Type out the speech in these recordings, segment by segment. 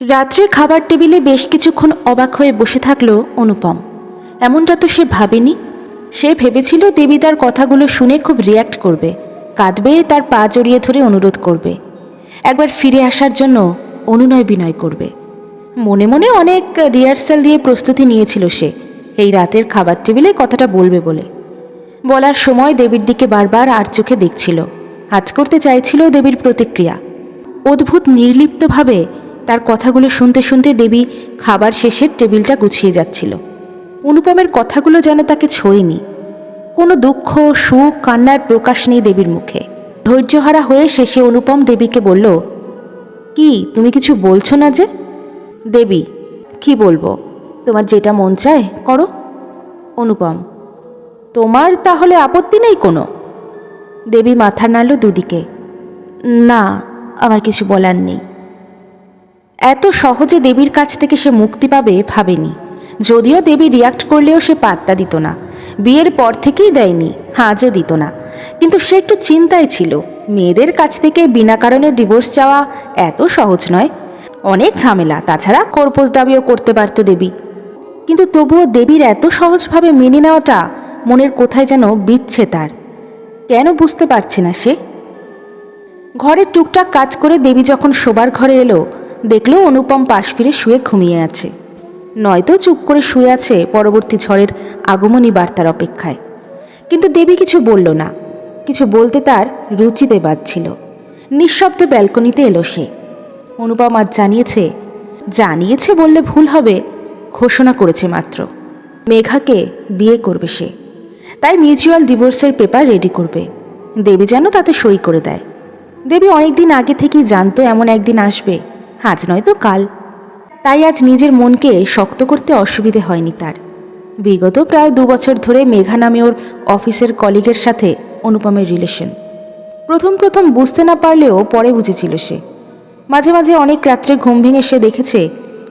রাত্রে খাবার টেবিলে বেশ কিছুক্ষণ অবাক হয়ে বসে থাকলো অনুপম। এমনটা তো সে ভাবেনি। সে ভেবেছিল দেবী তার কথাগুলো শুনে খুব রিয়্যাক্ট করবে, কাঁদবে, তার পা জড়িয়ে ধরে অনুরোধ করবে, একবার ফিরে আসার জন্য অনুনয় বিনয় করবে। মনে মনে অনেক রিহার্সাল দিয়ে প্রস্তুতি নিয়েছিল সে এই রাতের খাবার টেবিলে কথাটা বলবে বলে। বলার সময় দেবীর দিকে বারবার আর চোখে দেখছিল, আজ করতে চাইছিল দেবীর প্রতিক্রিয়া। অদ্ভুত নির্লিপ্তভাবে তার কথাগুলো শুনতে শুনতে দেবী খাবার শেষে টেবিলটা গুছিয়ে যাচ্ছিল। অনুপমের কথাগুলো যেন তাকে ছোঁয়নি। কোনো দুঃখ, সুখ, কান্নার প্রকাশ নেই দেবীর মুখে। ধৈর্যহারা হয়ে শেষে অনুপম দেবীকে বলল, কি তুমি কিছু বলছো না যে? দেবী, কি বলবো, তোমার যেটা মন চায় করো। অনুপম, তোমার তাহলে আপত্তি নেই কোনো? দেবী মাথা নাড়ল দুদিকে। না, আমার কিছু বলার নেই। এত সহজে দেবীর কাছ থেকে সে মুক্তি পাবে ভাবেনি। যদিও দেবী রিয়াক্ট করলেও সে পাত্তা দিত না, বিয়ের পর থেকেই দেয়নি, আজও দিত না। কিন্তু সে একটু চিন্তায় ছিল। মেয়েদের কাছ থেকে বিনা কারণে ডিভোর্স চাওয়া এত সহজ নয়, অনেক ঝামেলা। তাছাড়া কর্পোস দাবিও করতে পারত দেবী। কিন্তু তবুও দেবীর এত সহজভাবে মেনে নেওয়াটা মনের কোথায় যেন বিচ্ছে তার। কেন বুঝতে পারছে না সে। ঘরের টুকটাক কাজ করে দেবী যখন শোবার ঘরে এলো, দেখলো অনুপম পাশ ফিরে শুয়ে ঘুমিয়ে আছে। নয়তো চুপ করে শুয়ে আছে পরবর্তী ঝড়ের আগমনী বার্তার অপেক্ষায়। কিন্তু দেবী কিছু বলল না। কিছু বলতে তার রুচিতে বাজছিল। নিঃশব্দে ব্যালকনিতে এলো সে। অনুপম আজ জানিয়েছে বললে ভুল হবে, ঘোষণা করেছে মাত্র। মেঘাকে বিয়ে করবে সে। তাই মিউচুয়াল ডিভোর্সের পেপার রেডি করবে। দেবী যেন তাতে সই করে দেয়। দেবী অনেকদিন আগে থেকেই জানতো এমন একদিন আসবে, আজ নয়তো কাল। তাই আজ নিজের মনকে শক্ত করতে অসুবিধে হয়নি তার। বিগত প্রায় 2 বছর ধরে মেঘা নামে ওর অফিসের কলিগের সাথে অনুপমের রিলেশন। প্রথম প্রথম বুঝতে না পারলেও পরে বুঝেছিল সে। মাঝে মাঝে অনেক রাত্রে ঘুম ভেঙে সে দেখেছে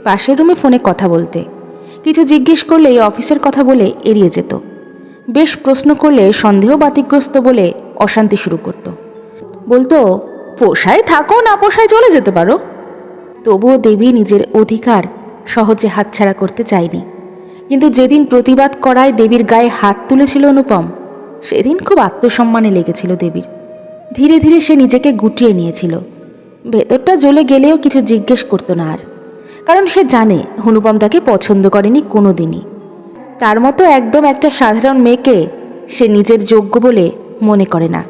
পাশের রুমে ফোনে কথা বলতে। কিছু জিজ্ঞেস করলেই অফিসের কথা বলে এড়িয়ে যেত। বেশ প্রশ্ন করলে সন্দেহ বাতিগ্রস্ত বলে অশান্তি শুরু করত। বলতো, পোষায় থাকো, না পোষায় চলে যেতে পারো। তবুও দেবী নিজের অধিকার সহজে হাতছাড়া করতে চায়নি। কিন্তু যেদিন প্রতিবাদ করায় দেবীর গায়ে হাত তুলেছিল অনুপম, সেদিন খুব আত্মসম্মানে লেগেছিল দেবীর। ধীরে ধীরে সে নিজেকে গুটিয়ে নিয়েছিল। ভেতরটা জ্বলে গেলেও কিছু জিজ্ঞেস করতো না আর। কারণ সে জানে অনুপম তাকে পছন্দ করেনি কোনো দিনই। তার মতো একদম একটা সাধারণ মেয়েকে সে নিজের যোগ্য বলে মনে করে না।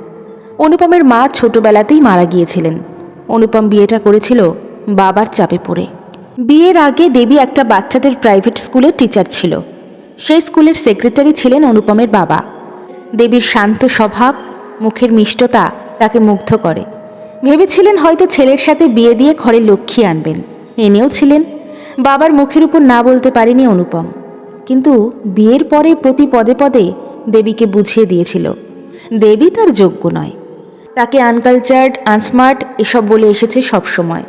অনুপমের মা ছোটবেলাতেই মারা গিয়েছিলেন। অনুপম বিয়েটা করেছিল বাবার চাপে পড়ে। বিয়ের আগে দেবী একটা বাচ্চাদের প্রাইভেট স্কুলের টিচার ছিল। সেই স্কুলের সেক্রেটারি ছিলেন অনুপমের বাবা। দেবীর শান্ত স্বভাব, মুখের মিষ্টতা তাকে মুগ্ধ করে। ভেবেছিলেন হয়তো ছেলের সাথে বিয়ে দিয়ে ঘরে লক্ষ্মী আনবেন, এনেও ছিলেন। বাবার মুখের উপর না বলতে পারেনি অনুপম। কিন্তু বিয়ের পরে প্রতি পদে পদে দেবীকে বুঝিয়ে দিয়েছিল দেবী তার যোগ্য নয়। তাকে আনকালচার্ড, আনস্মার্ট এসব বলে এসেছে সব সময়।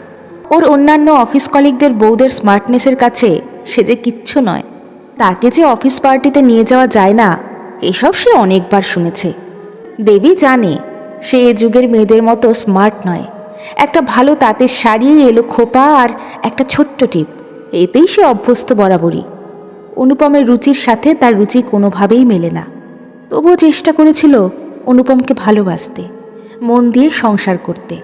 ওর অন্যান্য অফিস কলিগদের বউদের স্মার্টনেসের কাছে সে যে কিচ্ছু নয়। তাকে যে অফিস পার্টিতে নিয়ে যাওয়া যায় না, এসব সে অনেকবার শুনেছে। দেবী জানে সে এ যুগের মেয়েদের মতো স্মার্ট নয়। একটা ভালো তাঁতের শাড়ি, এলো খোপা আর একটা ছোট্ট টিপ, এতেই সে অভ্যস্ত বরাবরই। অনুপমের রুচির সাথে তার রুচি কোনোভাবেই মেলে না। তবুও চেষ্টা করেছিল অনুপমকে ভালোবাসতে, মন দিয়ে সংসার করতে।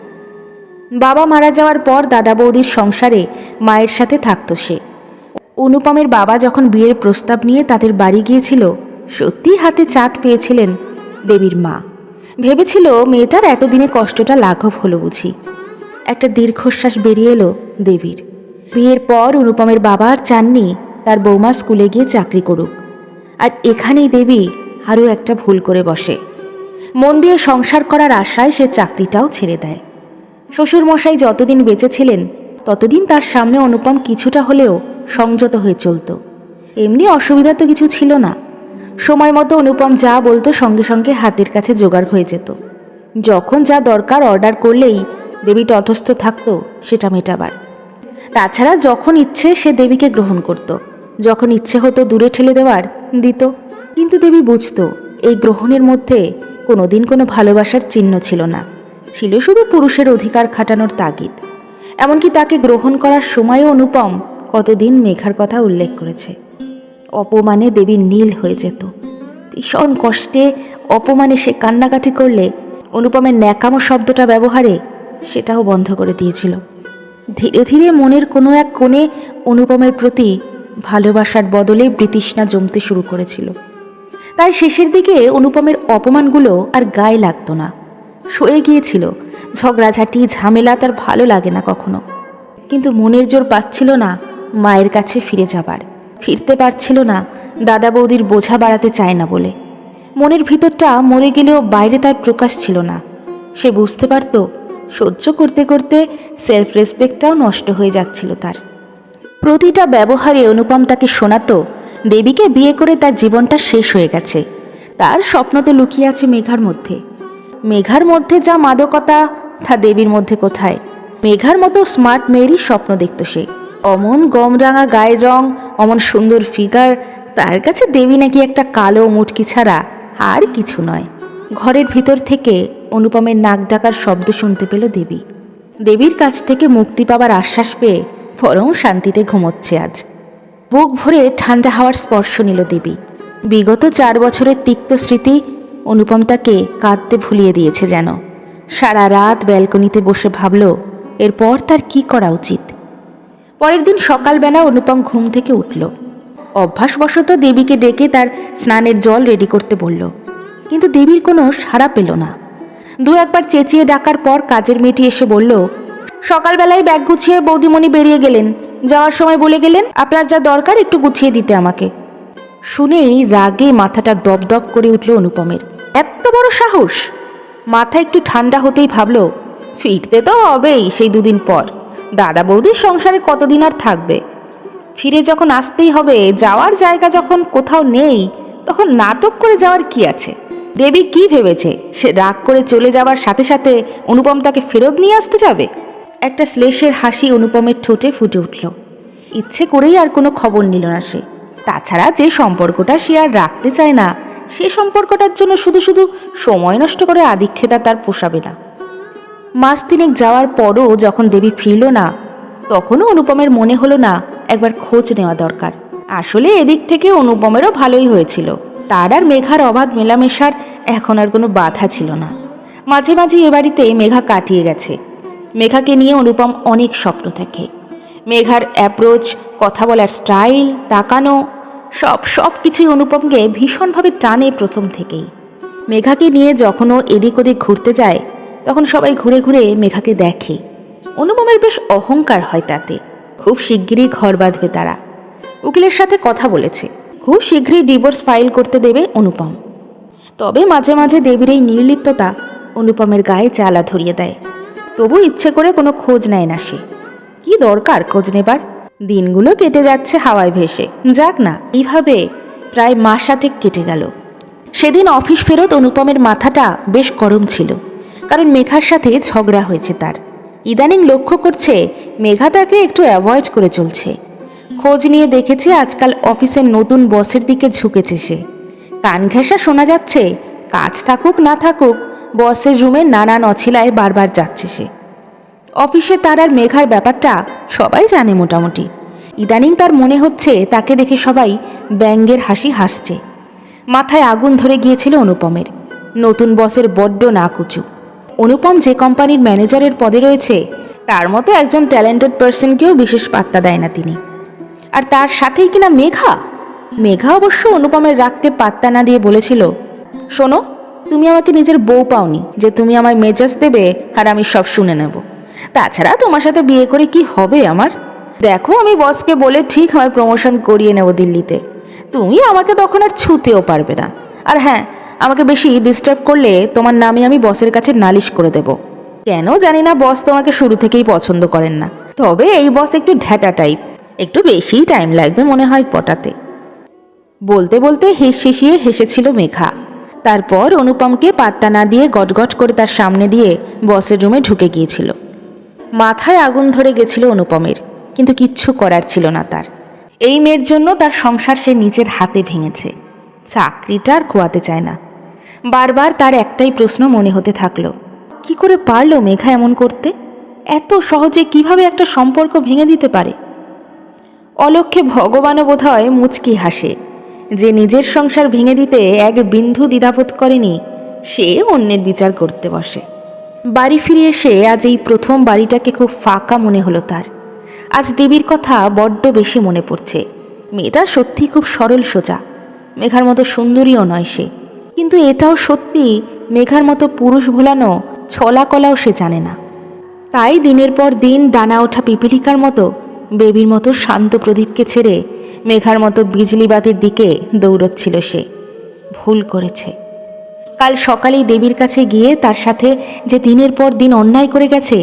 বাবা মারা যাওয়ার পর দাদা বৌদির সংসারে মায়ের সাথে থাকতো সে। অনুপমের বাবা যখন বিয়ের প্রস্তাব নিয়ে তাদের বাড়ি গিয়েছিল, সত্যিই হাতে চাঁদ পেয়েছিলেন দেবীর মা। ভেবেছিল মেয়েটার এতদিনে কষ্টটা লাঘব হলো বুঝি। একটা দীর্ঘশ্বাস বেরিয়ে এলো দেবীর। বিয়ের পর অনুপমের বাবা আর চাননি তার বৌমা স্কুলে গিয়ে চাকরি করুক। আর এখানেই দেবী আরও একটা ভুল করে বসে। মন দিয়ে সংসার করার আশায় সে চাকরিটাও ছেড়ে দেয়। শ্বশুরমশাই যতদিন বেঁচে ছিলেন ততদিন তার সামনে অনুপম কিছুটা হলেও সংযত হয়ে চলত। এমনি অসুবিধা তো কিছু ছিল না। সময় মতো অনুপম যা বলতো সঙ্গে সঙ্গে হাতের কাছে জোগাড় হয়ে যেত। যখন যা দরকার অর্ডার করলেই দেবী তটস্থ থাকতো সেটা মেটাবার। তাছাড়া যখন ইচ্ছে সে দেবীকে গ্রহণ করত, যখন ইচ্ছে হতো দূরে ঠেলে দেওয়ার দিত। কিন্তু দেবী বুঝতো এই গ্রহণের মধ্যে কোনোদিন কোনো ভালোবাসার চিহ্ন ছিল না, ছিল শুধু পুরুষের অধিকার খাটানোর তাগিদ। এমনকি তাকে গ্রহণ করার সময়ও অনুপম কতদিন মেঘার কথা উল্লেখ করেছে। অপমানে দেবী নীল হয়ে যেত। ভীষণ কষ্টে অপমানে সে কান্নাকাটি করলে অনুপমের ন্যাকামো শব্দটা ব্যবহারে সেটাও বন্ধ করে দিয়েছিল। ধীরে ধীরে মনের কোনো এক কোণে অনুপমের প্রতি ভালোবাসার বদলে বিতৃষ্ণা জমতে শুরু করেছিল। তাই শেষের দিকে অনুপমের অপমানগুলো আর গায়ে লাগতো না, সয়ে গিয়েছিল। ঝগড়াঝাঁটি ঝামেলা তার ভালো লাগে না কখনো। কিন্তু মনের জোর পাচ্ছিল না মায়ের কাছে ফিরে যাবার, ফিরতে পারছিল না দাদা বৌদির বোঝা বাড়াতে চায় না বলে। মনের ভিতরটা মরে গেলেও বাইরে তার প্রকাশ ছিল না। সে বুঝতে পারত সহ্য করতে করতে সেলফ রেসপেক্টটাও নষ্ট হয়ে যাচ্ছিল তার। প্রতিটা ব্যবহারে অনুপম তাকে শোনাতো দেবীকে বিয়ে করে তার জীবনটা শেষ হয়ে গেছে। তার স্বপ্ন তো লুকিয়ে আছে মেঘার মধ্যে। মেঘার মধ্যে যা মাদকতা তা দেবীর মধ্যে কোথায়? মেঘার মতো স্মার্ট মেয়েরই স্বপ্ন দেখত সে। অমন গমরাঙা গায়ের রং, অমন সুন্দর ফিগার, তার কাছে দেবী নাকি একটা কালো মুটকি ছাড়া আর কিছু নয়। ঘরের ভিতর থেকে অনুপমের নাক ডাকার শব্দ শুনতে পেল দেবী। দেবীর কাছ থেকে মুক্তি পাবার আশ্বাস পেয়ে বরং শান্তিতে ঘুমোচ্ছে আজ। বুক ভরে ঠান্ডা হাওয়ার স্পর্শ নিল দেবী। বিগত 4 বছরের তিক্ত স্মৃতি অনুপম তাকে কাঁদতে ভুলিয়ে দিয়েছে যেন। সারা রাত ব্যালকনিতে বসে ভাবল এরপর তার কি করা উচিত। পরের দিন সকালবেলা অনুপম ঘুম থেকে উঠল। অভ্যাসবশত দেবীকে ডেকে তার স্নানের জল রেডি করতে বলল, কিন্তু দেবীর কোনো সাড়া পেল না। 2-1 বার চেঁচিয়ে ডাকার পর কাজের মেয়েটি এসে বলল, সকালবেলায় ব্যাগ গুছিয়ে বৌদিমণি বেরিয়ে গেলেন, যাওয়ার সময় বলে গেলেন আপনার যা দরকার একটু গুছিয়ে দিতে আমাকে। শুনেই রাগে মাথাটা দপদপ করে উঠল অনুপমের। এত বড় সাহস! মাথা একটু ঠান্ডা হতেই ভাবল ফিরতে তো হবেই সেই 2 দিন পর। দাদা বৌদির সংসারে কতদিন আর থাকবে? ফিরে যখন আসতেই হবে, যাওয়ার জায়গা যখন কোথাও নেই, তখন নাটক করে যাওয়ার কি আছে? দেবী কি ভেবেছে সে রাগ করে চলে যাওয়ার সাথে সাথে অনুপম তাকে ফেরত নিয়ে আসতে যাবে? একটা শ্লেষের হাসি অনুপমের ঠোঁটে ফুটে উঠল। ইচ্ছে করেই আর কোনো খবর নিল না সে। তাছাড়া যে সম্পর্কটা সে আর রাখতে চায় না, সে সম্পর্কটার জন্য শুধু শুধু সময় নষ্ট করে আদিক্ষেতা তার পোষাবে না। 3 মাস যাওয়ার পরও যখন দেবী ফিরল না, তখনও অনুপমের মনে হলো না একবার খোঁজ নেওয়া দরকার। আসলে এদিক থেকে অনুপমেরও ভালোই হয়েছিল। তার আর মেঘার অবাধ মেলামেশার এখন আর কোনো বাধা ছিল না। মাঝে মাঝে এ বাড়িতে মেঘা কাটিয়ে গেছে। মেঘাকে নিয়ে অনুপম অনেক স্বপ্ন থাকে। মেঘার অ্যাপ্রোচ, কথা বলার স্টাইল, তাকানো, সব কিছুই অনুপমকে ভীষণভাবে টানে প্রথম থেকেই। মেঘাকে নিয়ে যখনও এদিক ওদিক ঘুরতে যায়, তখন সবাই ঘুরে ঘুরে মেঘাকে দেখে। অনুপমের বেশ অহংকার হয় তাতে। খুব শিগগিরই ঘর বাঁধবে তারা। উকিলের সাথে কথা বলেছে, খুব শীঘ্রই ডিভোর্স ফাইল করতে দেবে অনুপম। তবে মাঝে মাঝে দেবীর এই নির্লিপ্ততা অনুপমের গায়ে জ্বালা ধরিয়ে দেয়। তবু ইচ্ছে করে কোনো খোঁজ নেয় না সে। কি দরকার খোঁজ নেবার? দিনগুলো কেটে যাচ্ছে হাওয়ায় ভেসে। যাক না, এইভাবে প্রায় 1 মাস কেটে গেল। সেদিন অফিস ফেরত অনুপমের মাথাটা বেশ গরম ছিল, কারণ মেঘার সাথে ঝগড়া হয়েছে তার। ইদানিং লক্ষ্য করছে মেঘা তাকে একটু অ্যাভয়েড করে চলছে। খোঁজ নিয়ে দেখেছে আজকাল অফিসের নতুন বসের দিকে ঝুঁকেছে সে। কান ঘেঁষা শোনা যাচ্ছে কাজ থাকুক না থাকুক বসের রুমে নানান অছিলায় বারবার যাচ্ছে সে। অফিসে তার আর মেঘার ব্যাপারটা সবাই জানে মোটামুটি। ইদানিং তার মনে হচ্ছে তাকে দেখে সবাই ব্যঙ্গের হাসি হাসছে। মাথায় আগুন ধরে গিয়েছিল অনুপমের। নতুন বসের বড্ড নাকুচু। অনুপম যে কোম্পানির ম্যানেজারের পদে রয়েছে, তার মতো একজন ট্যালেন্টেড পার্সনকেও বিশেষ পাত্তা দেয় না তিনি। আর তার সাথেই কিনা মেঘা। মেঘা অবশ্য অনুপমের রাগকে পাত্তা না দিয়ে বলেছিল, শোনো, তুমি আমাকে নিজের বউ পাওনি যে তুমি আমায় মেজাজ দেবে আর আমি সব শুনে নেব। তাছাড়া তোমার সাথে বিয়ে করে কি হবে আমার? দেখো, আমি বসকে বলে ঠিক আমার প্রমোশন করিয়ে নেব দিল্লিতে। তুমি আমাকে তখন আর ছুঁতেও পারবে না। আর হ্যাঁ, আমাকে বেশি ডিস্টার্ব করলে তোমার নামে আমি বসের কাছে নালিশ করে দেব। কেন জানি না, বস তোমাকে শুরু থেকেই পছন্দ করেন না। তবে এই বস একটু ঢ্যাটা টাইপ, একটু বেশিই টাইম লাগবে মনে হয় পটাতে। বলতে বলতে হেসে হেসেছিল মেঘা। তারপর অনুপমকে পাত্তা না দিয়ে গটগট করে তার সামনে দিয়ে বসের রুমে ঢুকে গিয়েছিল। মাথায় আগুন ধরে গেছিল অনুপমের, কিন্তু কিচ্ছু করার ছিল না তার। এই মেয়ের জন্য তার সংসার সে নিজের হাতে ভেঙেছে। চাকরিটা আর খোয়াতে চায় না। বারবার তার একটাই প্রশ্ন মনে হতে থাকলো, কি করে পারলো মেঘা এমন করতে? এত সহজে কিভাবে একটা সম্পর্ক ভেঙে দিতে পারে? অলক্ষ্যে ভগবানও বোধহয় মুচকি হাসে। যে নিজের সংসার ভেঙে দিতে এক বিন্দু দ্বিধাবোধ করেনি, সে অন্যের বিচার করতে বসে। বাড়ি ফিরে এসে আজ এই প্রথম বাড়িটাকে খুব ফাঁকা মনে হলো তার। আজ দেবীর কথা বড্ড বেশি মনে পড়ছে। মেয়েটা সত্যি খুব সরল সোজা, মেঘার মতো সুন্দরীও নয় সে, কিন্তু এটাও সত্যি মেঘার মতো পুরুষ ভোলানো ছলা কলাও সে জানে না। তাই দিনের পর দিন ডানা ওঠা পিপিলিকার মতো বেবির মতো শান্ত প্রদীপকে ছেড়ে মেঘার মতো বিজলি বাতির দিকে দৌড়চ্ছিল সে। ভুল করেছে। কাল সকালেই দেবীর কাছে গিয়ে তার সাথে যে দিনের পর দিন অন্যায় করে গেছে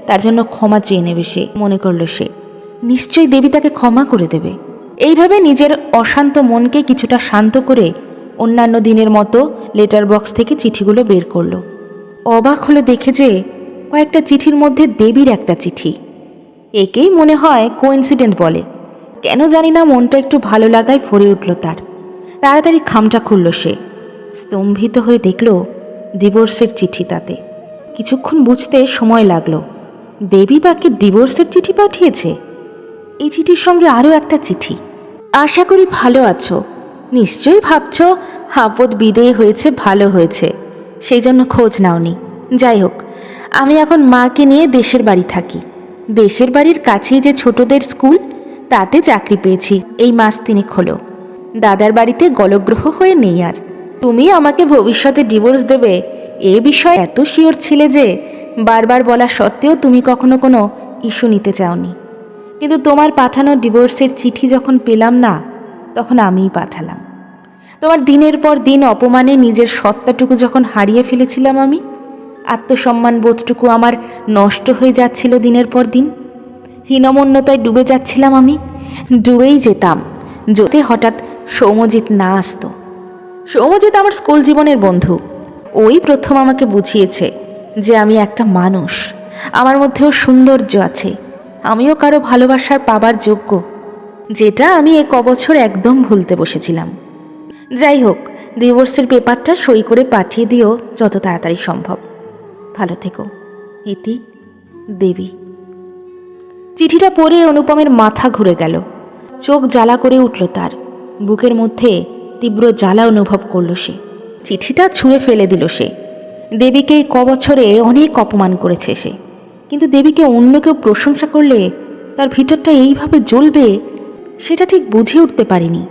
তার জন্য ক্ষমা চেয়ে নেবে সে মনে করল সে। নিশ্চয়ই দেবী তাকে ক্ষমা করে দেবে। এইভাবে নিজের অশান্ত মনকে কিছুটা শান্ত করে অন্যান্য দিনের মতো লেটার বক্স থেকে চিঠিগুলো বের করলো। অবাক হলো দেখে যে কয়েকটা চিঠির মধ্যে দেবীর একটা চিঠি। একেই মনে হয় কোইন্সিডেন্ট বলে। কেন জানি না মনটা একটু ভালো লাগায় ভরে উঠল তার। তাড়াতাড়ি খামটা খুলল সে। স্তম্ভিত হয়ে দেখল ডিভোর্সের চিঠি তাতে। কিছুক্ষণ বুঝতে সময় লাগলো। দেবী তাকে ডিভোর্সের চিঠি পাঠিয়েছে। এই চিঠির সঙ্গে আরও একটা চিঠি। আশা করি ভালো আছো। নিশ্চয়ই ভাবছ আপদ বিদেয় হয়েছে, ভালো হয়েছে, সেই জন্য খোঁজ নাওনি। যাই হোক, আমি এখন মাকে নিয়ে দেশের বাড়ি থাকি। দেশের বাড়ির কাছেই যে ছোটদের স্কুল, তাতে চাকরি পেয়েছি এই মাস 3 হলো। দাদার বাড়িতে গলগ্রহ হয়ে নেই আর। তুমি আমাকে ভবিষ্যতে ডিভোর্স দেবে এ বিষয়ে এত শিওর ছিলে যে বারবার বলা সত্ত্বেও তুমি কখনো কোনো ইস্যু নিতে চাওনি। কিন্তু তোমার পাঠানো ডিভোর্সের চিঠি যখন পেলাম না, তখন আমিই পাঠালাম। তোমার দিনের পর দিন অপমানে নিজের সত্তাটুকু যখন হারিয়ে ফেলেছিলাম আমি, আত্মসম্মান বোধটুকু আমার নষ্ট হয়ে যাচ্ছিল দিনের পর দিন, হীনমন্যতায় ডুবে যাচ্ছিলাম আমি। ডুবেই যেতাম যদি হঠাৎ সৌম্যজিৎ না আসতো। সৌম্যজিৎ আমার স্কুল জীবনের বন্ধু। ওই প্রথম আমাকে বুঝিয়েছে যে আমি একটা মানুষ, আমার মধ্যেও সৌন্দর্য আছে, আমিও কারো ভালোবাসার পাবার যোগ্য, যেটা আমি এ কবছর একদম ভুলতে বসেছিলাম। যাই হোক, ডিভোর্সের পেপারটা সই করে পাঠিয়ে দিও যত তাড়াতাড়ি সম্ভব। ভালো থেকো। ইতি, দেবী। চিঠিটা পড়ে অনুপমের মাথা ঘুরে গেল। চোখ জ্বালা করে উঠল তার। বুকের মধ্যে তীব্র জ্বালা অনুভব করল সে। চিঠিটা ছুঁড়ে ফেলে দিল সে। দেবীকে এই কবছরে অনেক অপমান করেছে সে, কিন্তু দেবীকে অন্য কেউ প্রশংসা করলে তার ভিতরটা এইভাবে জ্বলবে সেটা ঠিক বুঝে উঠতে পারেনি।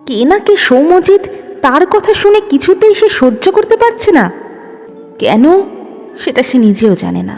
কে না কে সৌম্যজিৎ তার কথা শুনে কিছুতেই সে সহ্য করতে পারছে না। কেন সেটা সে নিজেও জানে না।